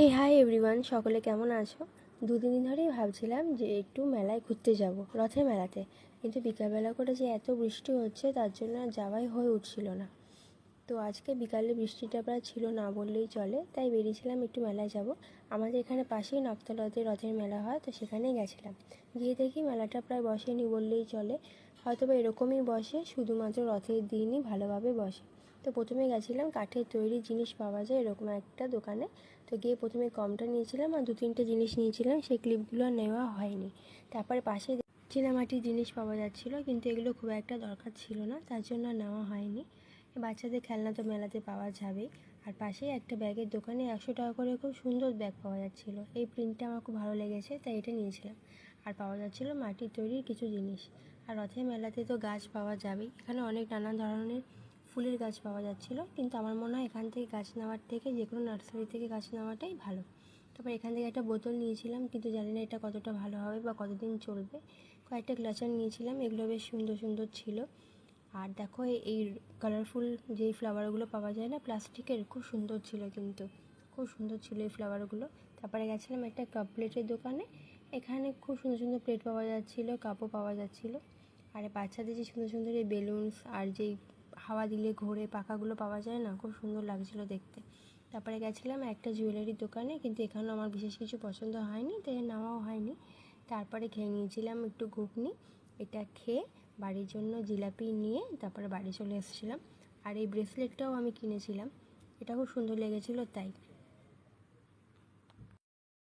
হে hi everyone, সকলে কেমন আছো? দুদিন ধরেই ভাবছিলাম যে একটু মেলায় ঘুরতে যাব, রথের মেলাতে। কিন্তু বিকালবেলা করে যে এত বৃষ্টি হচ্ছে তার জন্য আর যাওয়াই হয়ে উঠছিল না। তো আজকে বিকালে বৃষ্টিটা প্রায় ছিল না বললেই চলে, তাই বেরিয়েছিলাম একটু মেলায় যাব। আমাদের এখানে পাশেই নকতলাতে রথের মেলা হয়, তো সেখানেই গেছিলাম। গিয়ে দেখি মেলাটা প্রায় বসেনি বললেই চলে, হয়তো বা এরকমই বসে, শুধুমাত্র রথের দিনই ভালোভাবে বসে। তো প্রথমে গেছিলাম কাঠের তৈরি জিনিস পাওয়া যায় এরকম একটা দোকানে। তো গিয়ে প্রথমে কমটা নিয়েছিলাম আর 2-3টে জিনিস নিয়েছিলাম, সেই ক্লিপগুলো নেওয়া হয়নি। তারপরে পাশে চীনামাটির জিনিস পাওয়া যাচ্ছিলো, কিন্তু এগুলো খুব একটা দরকার ছিল না, তার জন্য নেওয়া হয়নি। বাচ্চাদের খেলনা তো মেলাতে পাওয়া যাবেই। আর পাশেই একটা ব্যাগের দোকানে 100 টাকা করে খুব সুন্দর ব্যাগ পাওয়া যাচ্ছিলো। এই প্রিন্টটা আমার খুব ভালো লেগেছে, তাই এটা নিয়েছিলাম। আর পাওয়া যাচ্ছিলো মাটির তৈরির কিছু জিনিস। আর রথের মেলাতে তো গাছ পাওয়া যাবেই, এখানে অনেক নানান ধরনের ফুলের গাছ পাওয়া যাচ্ছিলো, কিন্তু আমার মনে হয় এখান থেকে গাছ নেওয়ার থেকে যে কোনো নার্সারি থেকে গাছ নেওয়াটাই ভালো। তারপর এখান থেকে একটা বোতল নিয়েছিলাম, কিন্তু জানি না এটা কতটা ভালো হবে বা কতদিন চলবে। কয়েকটা ক্লাচার নিয়েছিলাম, এগুলো বেশ সুন্দর সুন্দর ছিল। আর দেখো এই কালারফুল যেই ফ্লাওয়ারগুলো পাওয়া যায় না প্লাস্টিকের, খুব সুন্দর ছিল, কিন্তু খুব সুন্দর ছিল এই ফ্লাওয়ারগুলো। তারপরে গেছিলাম একটা কাপ প্লেটের দোকানে, এখানে খুব সুন্দর সুন্দর প্লেট পাওয়া যাচ্ছিলো, কাপও পাওয়া যাচ্ছিলো। আর বাচ্চাদের যে সুন্দর সুন্দর এই বেলুনস আর যেই হাওয়া দিলে ঘোরে পাখাগুলো পাওয়া যায় না, খুব সুন্দর লাগছিলো দেখতে। তারপরে গেছিলাম একটা জুয়েলারির দোকানে, কিন্তু এখানেও আমার বিশেষ কিছু পছন্দ হয়নি, তাই নেওয়াও হয়নি। তারপরে খেয়ে নিয়েছিলাম একটু ঘুগনি। এটা খেয়ে বাড়ির জন্য জিলাপি নিয়ে তারপরে বাড়ি চলে এসেছিলাম। আর এই ব্রেসলেটটাও আমি কিনেছিলাম, এটা খুব সুন্দর লেগেছিলো তাই।